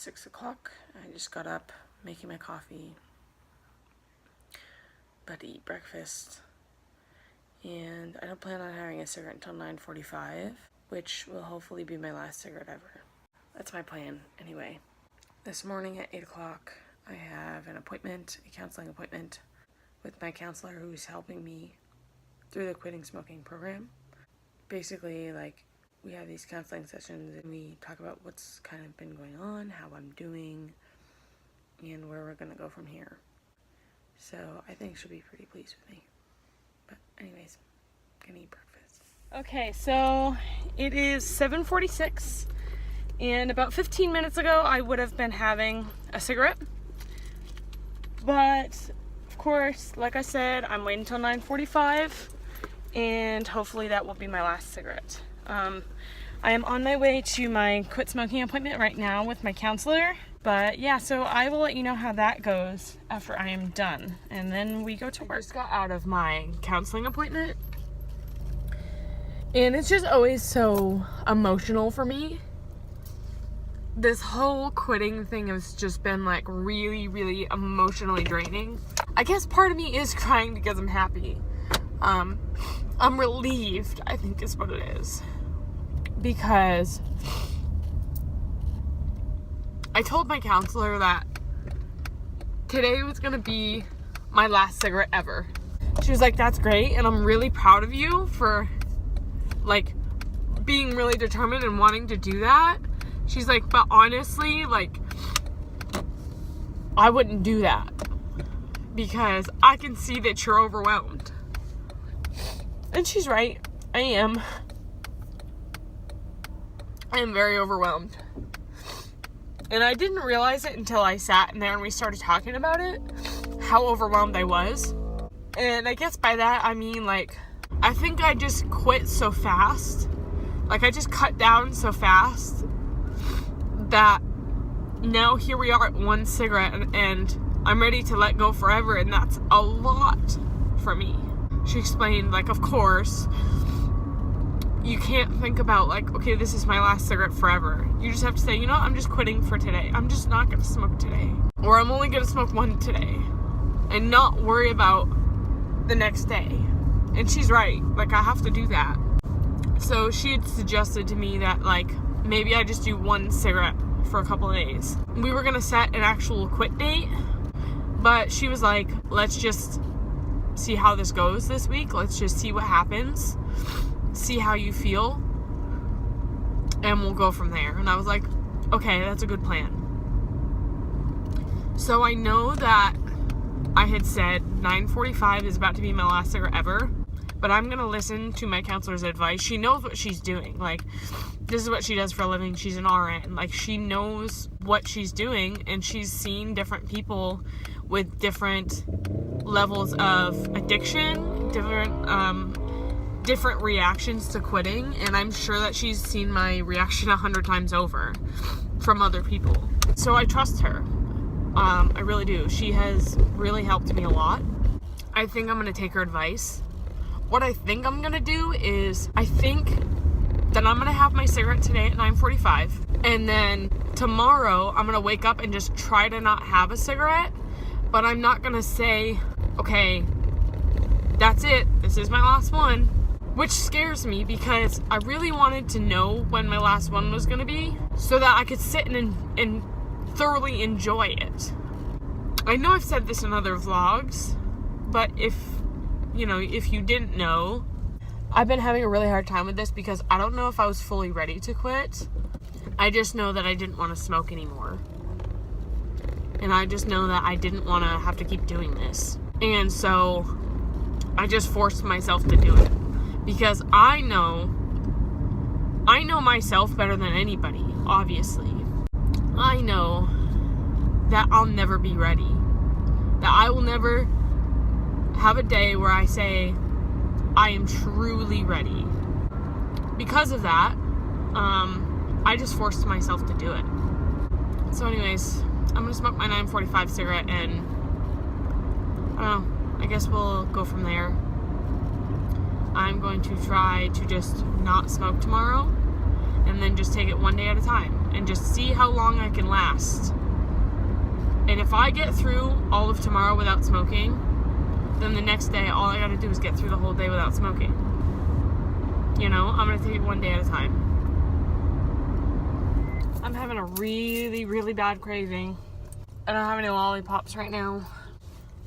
6 o'clock. I just got up, making my coffee, about to eat breakfast, and I don't plan on having a cigarette until 9:45, which will hopefully be my last cigarette ever. That's my plan, anyway. This morning at 8 o'clock, I have an appointment, a counseling appointment, with my counselor who's helping me through the quitting smoking program. Basically, like, we have these counseling sessions and we talk about what's kind of been going on, how I'm doing, and where we're going to go from here. So I think she'll be pretty pleased with me. But anyways, gonna eat breakfast. Okay, so it is 7:46, and about 15 minutes ago I would have been having a cigarette. But of course, like I said, I'm waiting until 9:45, and hopefully that will be my last cigarette. I am on my way to my quit smoking appointment right now with my counselor. But yeah, so I will let you know how that goes after I am done. And then we go to work. I just got out of my counseling appointment. And it's just always so emotional for me. This whole quitting thing has just been like really, really emotionally draining. I guess part of me is crying because I'm happy. I'm relieved, I think is what it is. Because I told my counselor that today was going to be my last cigarette ever. She was like, that's great, and I'm really proud of you for, like, being really determined and wanting to do that. She's like, but honestly, like, I wouldn't do that because I can see that you're overwhelmed. And she's right. I am. I am very overwhelmed. And I didn't realize it until I sat in there and we started talking about it, how overwhelmed I was. And I guess by that, I mean, like, I think I just quit so fast. Like, I just cut down so fast that now here we are at one cigarette and I'm ready to let go forever. And that's a lot for me. She explained, like, of course, you can't think about, like, okay, this is my last cigarette forever. You just have to say, you know what, I'm just quitting for today. I'm just not going to smoke today. Or I'm only going to smoke one today. And not worry about the next day. And she's right. Like, I have to do that. So she had suggested to me that, like, maybe I just do one cigarette for a couple of days. We were going to set an actual quit date. But she was like, let's just see how this goes this week. Let's just see what happens. See how you feel, and we'll go from there. And I was like, okay, that's a good plan. So I know that I had said 9:45 is about to be my last cigarette ever, but I'm gonna listen to my counselor's advice. She knows what she's doing. Like, this is what she does for a living. She's an RN. Like, she knows what she's doing, and she's seen different people with different levels of addiction, different reactions to quitting, and I'm sure that she's seen my reaction 100 times over from other people. So I trust her. I really do. She has really helped me a lot. I think I'm going to take her advice. What I think I'm going to do is, I think that I'm going to have my cigarette today at 9:45, and then tomorrow I'm going to wake up and just try to not have a cigarette, but I'm not going to say, okay, that's it, this is my last one. Which scares me because I really wanted to know when my last one was going to be so that I could sit and thoroughly enjoy it. I know I've said this in other vlogs, but if you didn't know, I've been having a really hard time with this because I don't know if I was fully ready to quit. I just know that I didn't want to smoke anymore. And I just know that I didn't want to have to keep doing this. And so I just forced myself to do it. Because I know myself better than anybody, obviously. I know that I'll never be ready. That I will never have a day where I say, I am truly ready. Because of that, I just forced myself to do it. So anyways, I'm going to smoke my 9:45 cigarette and, I don't know, I guess we'll go from there. I'm going to try to just not smoke tomorrow and then just take it one day at a time. and just see how long I can last. And if I get through all of tomorrow without smoking, then the next day, all I gotta do is get through the whole day without smoking. You know, I'm gonna take it one day at a time. I'm having a really, really bad craving. I don't have any lollipops right now.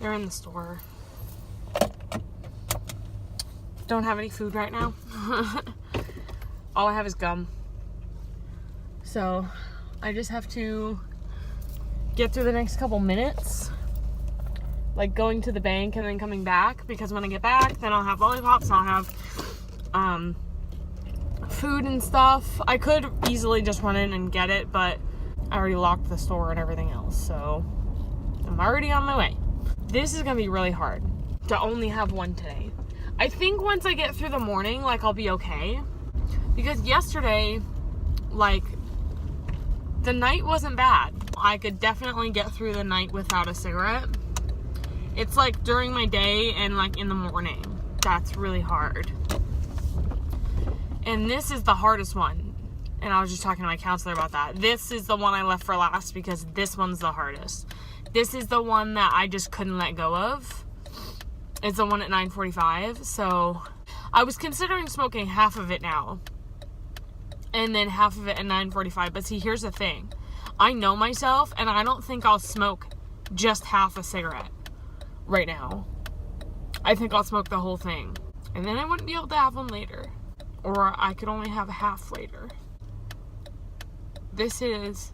They're in the store. Don't have any food right now. All I have is gum. So I just have to get through the next couple minutes, like going to the bank and then coming back, because when I get back, then I'll have lollipops and I'll have food and stuff. I could easily just run in and get it, but I already locked the store and everything else, so I'm already on my way. This is gonna be really hard to only have one today. I think once I get through the morning, like, I'll be okay, because yesterday, like, the night wasn't bad. I could definitely get through the night without a cigarette. It's like during my day and like in the morning, that's really hard. And this is the hardest one. And I was just talking to my counselor about that. This is the one I left for last because this one's the hardest. This is the one that I just couldn't let go of. It's the one at 9:45. So I was considering smoking half of it now, and then half of it at 9:45. But see, here's the thing. I know myself, and I don't think I'll smoke just half a cigarette right now. I think I'll smoke the whole thing. And then I wouldn't be able to have one later. Or I could only have a half later. This is,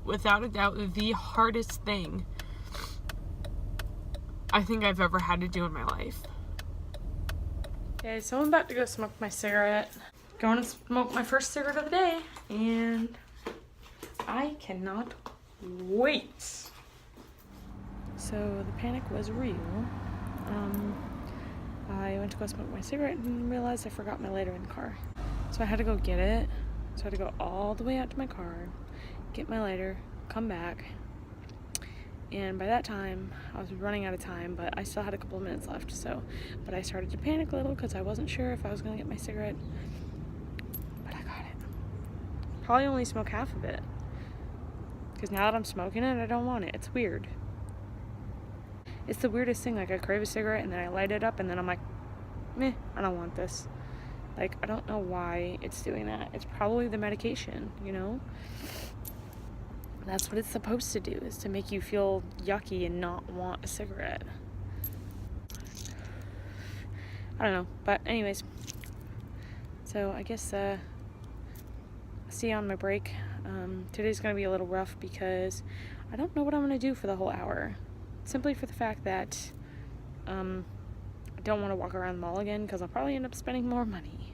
without a doubt, the hardest thing I think I've ever had to do in my life. Okay, so I'm about to go smoke my cigarette. Going to smoke my first cigarette of the day. And I cannot wait. So the panic was real. I went to go smoke my cigarette and realized I forgot my lighter in the car. So I had to go get it. So I had to go all the way out to my car, get my lighter, come back. And by that time, I was running out of time, but I still had a couple of minutes left. But I started to panic a little because I wasn't sure if I was going to get my cigarette. But I got it. Probably only smoke half of it, because now that I'm smoking it, I don't want it. It's weird. It's the weirdest thing. Like, I crave a cigarette and then I light it up and then I'm like, meh, I don't want this. Like, I don't know why it's doing that. It's probably the medication, you know? That's what it's supposed to do, is to make you feel yucky and not want a cigarette. I don't know. But anyways, so I guess see you on my break. Today's going to be a little rough because I don't know what I'm going to do for the whole hour. Simply for the fact that I don't want to walk around the mall again because I'll probably end up spending more money.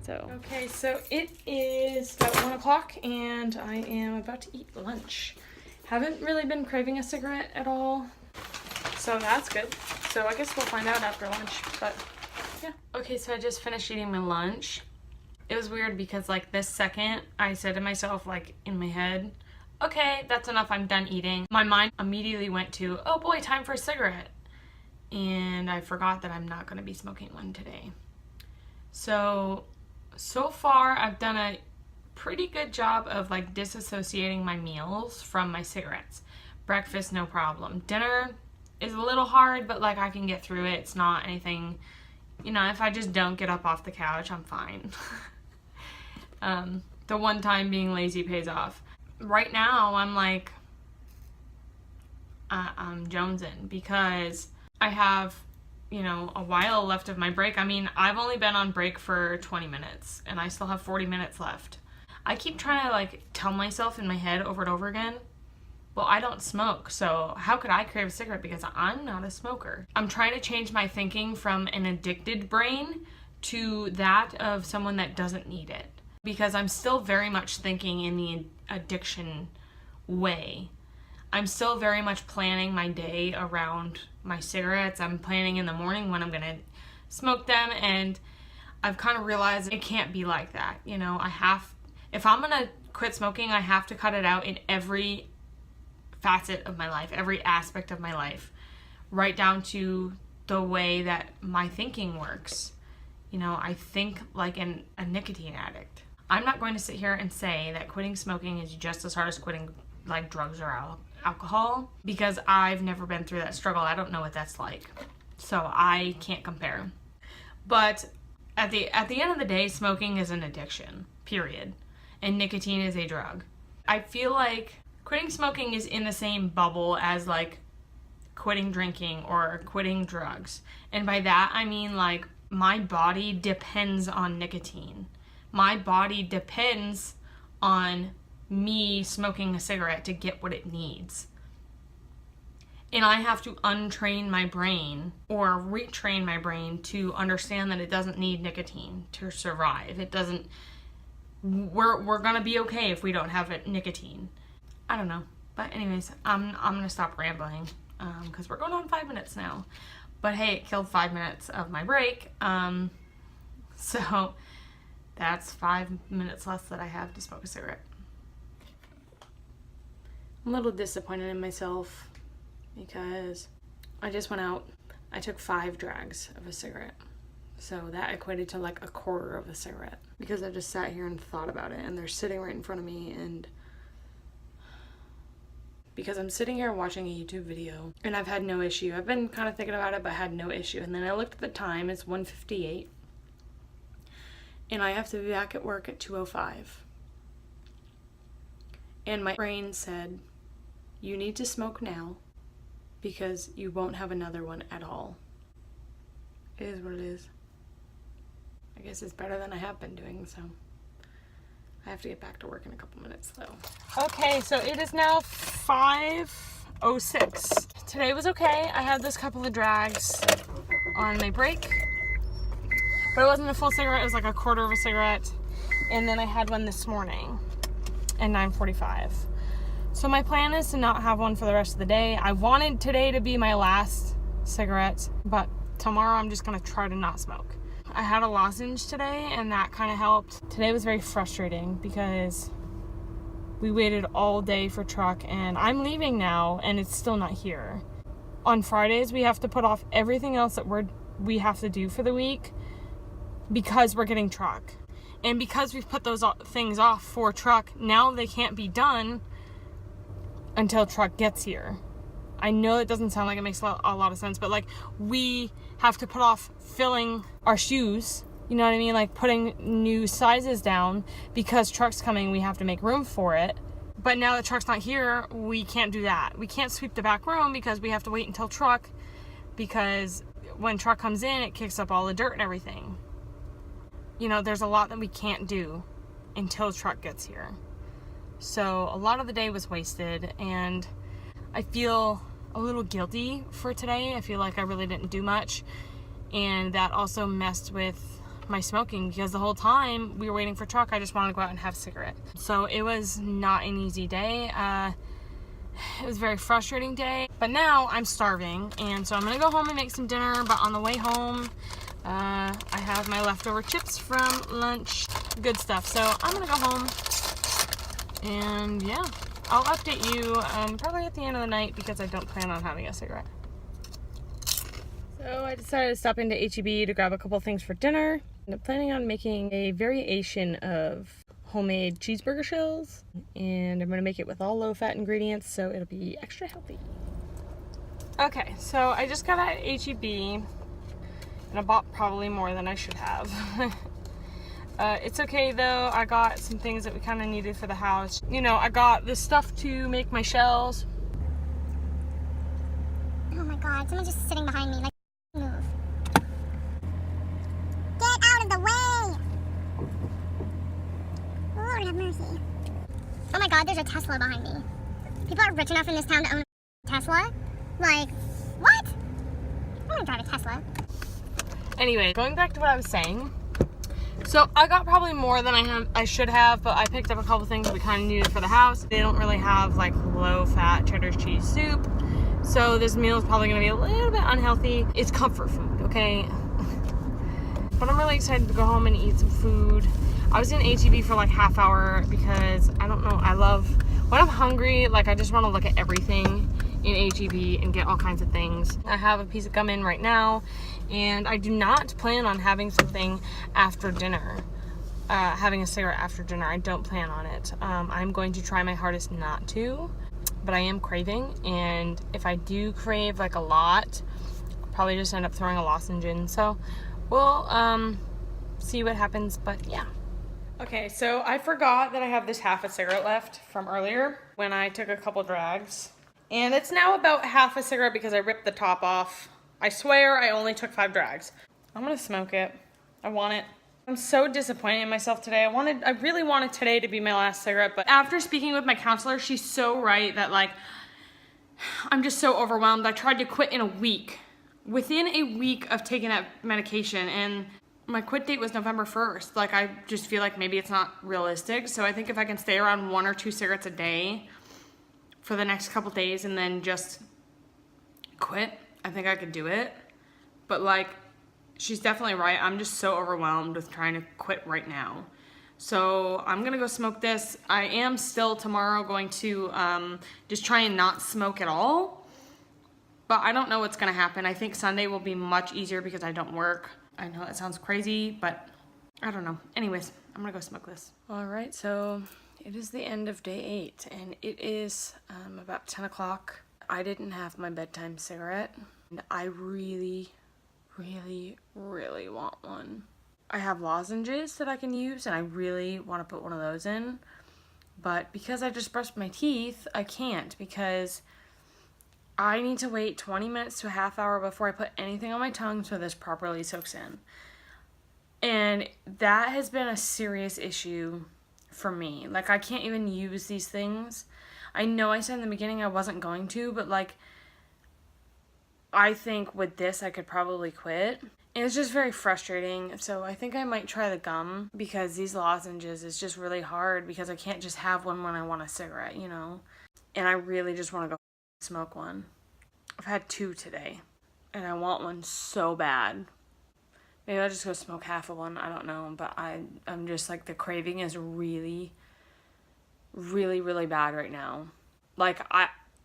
So okay, so it is about 1 o'clock and I am about to eat lunch. Haven't really been craving a cigarette at all, so that's good. So I guess we'll find out after lunch, but yeah. Okay, so I just finished eating my lunch. It was weird because, like, this second I said to myself, like, in my head, okay, that's enough, I'm done eating. My mind immediately went to, oh boy, time for a cigarette. And I forgot that I'm not going to be smoking one today. So far I've done a pretty good job of, like, disassociating my meals from my cigarettes. Breakfast, no problem. Dinner is a little hard, but, like, I can get through it. It's not anything, you know, if I just don't get up off the couch, I'm fine. The one time being lazy pays off. Right now, I'm like, I'm jonesing because I have, you know, a while left of my break. I mean, I've only been on break for 20 minutes and I still have 40 minutes left. I keep trying to, like, tell myself in my head over and over again, well, I don't smoke, so how could I crave a cigarette because I'm not a smoker? I'm trying to change my thinking from an addicted brain to that of someone that doesn't need it, because I'm still very much thinking in the addiction way. I'm still very much planning my day around my cigarettes. I'm planning in the morning when I'm gonna smoke them, and I've kind of realized it can't be like that. You know, if I'm gonna quit smoking, I have to cut it out in every facet of my life, every aspect of my life, right down to the way that my thinking works. You know, I think like a nicotine addict. I'm not going to sit here and say that quitting smoking is just as hard as quitting like drugs or alcohol, because I've never been through that struggle. I don't know what that's like. So I can't compare. But at the end of the day, smoking is an addiction, period. And nicotine is a drug. I feel like quitting smoking is in the same bubble as like quitting drinking or quitting drugs. And by that, I mean like my body depends on nicotine. My body depends on me smoking a cigarette to get what it needs. And I have to untrain my brain or retrain my brain to understand that it doesn't need nicotine to survive. It doesn't, we're gonna be okay if we don't have nicotine. I don't know. But anyways, I'm gonna stop rambling because we're going on 5 minutes now. But hey, it killed 5 minutes of my break. So that's 5 minutes less that I have to smoke a cigarette. I'm a little disappointed in myself because I just went out, I took 5 drags of a cigarette. So that equated to like a quarter of a cigarette because I just sat here and thought about it, and they're sitting right in front of me, and because I'm sitting here watching a YouTube video and I've had no issue. I've been kind of thinking about it but had no issue, and then I looked at the time, it's 1:58 and I have to be back at work at 2:05. And my brain said, you need to smoke now because you won't have another one at all. It is what it is. I guess it's better than I have been doing, so I have to get back to work in a couple minutes though. Okay, so it is now 5:06. Today was okay. I had this couple of drags on my break, but it wasn't a full cigarette, it was like a quarter of a cigarette. And then I had one this morning at 9:45. So my plan is to not have one for the rest of the day. I wanted today to be my last cigarette, but tomorrow I'm just gonna try to not smoke. I had a lozenge today and that kind of helped. Today was very frustrating because we waited all day for truck, and I'm leaving now and it's still not here. On Fridays we have to put off everything else that we have to do for the week because we're getting truck. And because we've put those things off for truck, now they can't be done until truck gets here. I know it doesn't sound like it makes a lot of sense, but like we have to put off filling our shoes, you know what I mean? Like putting new sizes down because truck's coming, we have to make room for it. But now that truck's not here, we can't do that. We can't sweep the back room because we have to wait until truck, because when truck comes in, it kicks up all the dirt and everything. You know, there's a lot that we can't do until truck gets here. So a lot of the day was wasted, and I feel a little guilty for today. I feel like I really didn't do much, and that also messed with my smoking because the whole time we were waiting for truck, I just wanted to go out and have a cigarette. So it was not an easy day. It was a very frustrating day, but now I'm starving, and so I'm gonna go home and make some dinner. But on the way home, I have my leftover chips from lunch, good stuff. So I'm gonna go home, and yeah, I'll update you probably at the end of the night because I don't plan on having a cigarette. So I decided to stop into H-E-B to grab a couple things for dinner. I'm planning on making a variation of homemade cheeseburger shells, and I'm gonna make it with all low-fat ingredients, so it'll be extra healthy. Okay, so I just got at H-E-B, and I bought probably more than I should have. It's okay though, I got some things that we kind of needed for the house. You know, I got this stuff to make my shells. Oh my god, someone's just sitting behind me, like, move. Get out of the way! Lord have mercy. Oh my god, there's a Tesla behind me. People are rich enough in this town to own a Tesla? Like, what? I'm gonna drive a Tesla. Anyway, going back to what I was saying. So I got probably more than I should have, but I picked up a couple things that we kind of needed for the house. They don't really have like low-fat cheddar cheese soup, so this meal is probably going to be a little bit unhealthy. It's comfort food, okay? But I'm really excited to go home and eat some food. I was in H-E-B for like half hour because I don't know, when I'm hungry, like I just want to look at everything in H-E-B and get all kinds of things. I have a piece of gum in right now, and I do not plan on having something after dinner. having a cigarette after dinner. I don't plan on it. I'm going to try my hardest not to, but I am craving, and if I do crave like a lot, I'll probably just end up throwing a lozenge in. So we'll see what happens, but yeah. Okay, so I forgot that I have this half a cigarette left from earlier when I took a couple drags. And it's now about half a cigarette because I ripped the top off. I swear I only took 5 drags. I'm gonna smoke it. I want it. I'm so disappointed in myself today. I really wanted today to be my last cigarette, but after speaking with my counselor, she's so right that like, I'm just so overwhelmed. I tried to quit in a week. Within a week of taking that medication, and my quit date was November 1st. Like, I just feel like maybe it's not realistic. So I think if I can stay around 1 or 2 cigarettes a day for the next couple days and then just quit, I think I could do it. But like, she's definitely right. I'm just so overwhelmed with trying to quit right now. So I'm gonna go smoke this. I am still tomorrow going to just try and not smoke at all. But I don't know what's gonna happen. I think Sunday will be much easier because I don't work. I know that sounds crazy, but I don't know. Anyways, I'm gonna go smoke this. All right, so it is the end of day 8, and it is about 10 o'clock. I didn't have my bedtime cigarette, and I really, really, really want one. I have lozenges that I can use, and I really want to put one of those in, but because I just brushed my teeth, I can't, because I need to wait 20 minutes to a half hour before I put anything on my tongue so this properly soaks in. And that has been a serious issue for me. Like, I can't even use these things. I know I said in the beginning I wasn't going to, but like, I think with this I could probably quit. And it's just very frustrating. So I think I might try the gum, because these lozenges is just really hard because I can't just have one when I want a cigarette, you know? And I really just want to go smoke one. I've had 2 today, and I want one so bad. Maybe I'll just go smoke half of one, I don't know, but I'm just like, the craving is really, really, really bad right now. Like,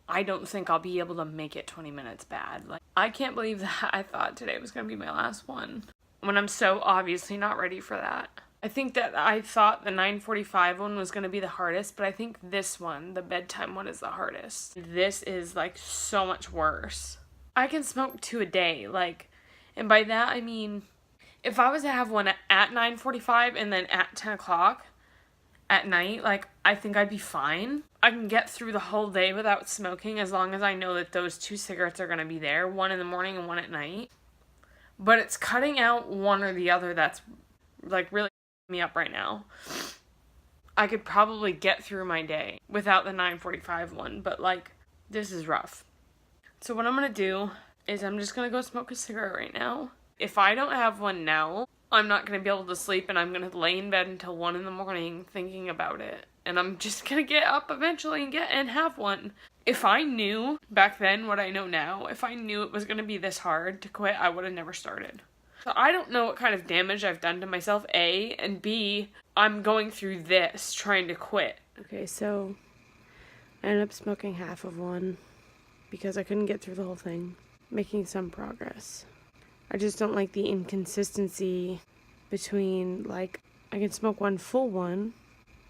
I don't think I'll be able to make it 20 minutes bad. Like, I can't believe that I thought today was gonna be my last one, when I'm so obviously not ready for that. I think that I thought the 9:45 one was going to be the hardest, but I think this one, the bedtime one, is the hardest. This is like so much worse. I can smoke 2 a day, like, and by that I mean, if I was to have one at 9:45 and then at 10 o'clock at night, like, I think I'd be fine. I can get through the whole day without smoking as long as I know that those 2 cigarettes are going to be there, 1 in the morning and 1 at night. But it's cutting out one or the other that's like really me up right now. I could probably get through my day without the 9:45 one, but like, this is rough. So what I'm gonna do is I'm just gonna go smoke a cigarette right now. If I don't have one now, I'm not gonna be able to sleep, and I'm gonna lay in bed until 1 in the morning thinking about it. And I'm just gonna get up eventually and have one. If I knew back then what I know now, if I knew it was gonna be this hard to quit, I would have never started. So I don't know what kind of damage I've done to myself, A, and B, I'm going through this trying to quit. Okay, so I ended up smoking half of one because I couldn't get through the whole thing. Making some progress. I just don't like the inconsistency between, like, I can smoke one full one,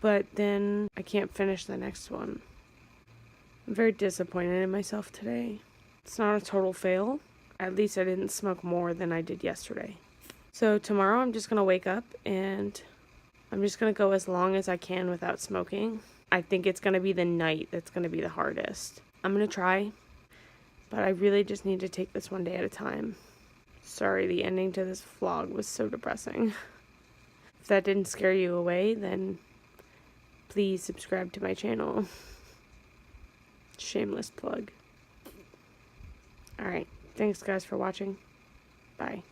but then I can't finish the next one. I'm very disappointed in myself today. It's not a total fail. At least I didn't smoke more than I did yesterday. So tomorrow I'm just going to wake up and I'm just going to go as long as I can without smoking. I think it's going to be the night that's going to be the hardest. I'm going to try, but I really just need to take this one day at a time. Sorry, the ending to this vlog was so depressing. If that didn't scare you away, then please subscribe to my channel. Shameless plug. Alright. Thanks guys for watching. Bye.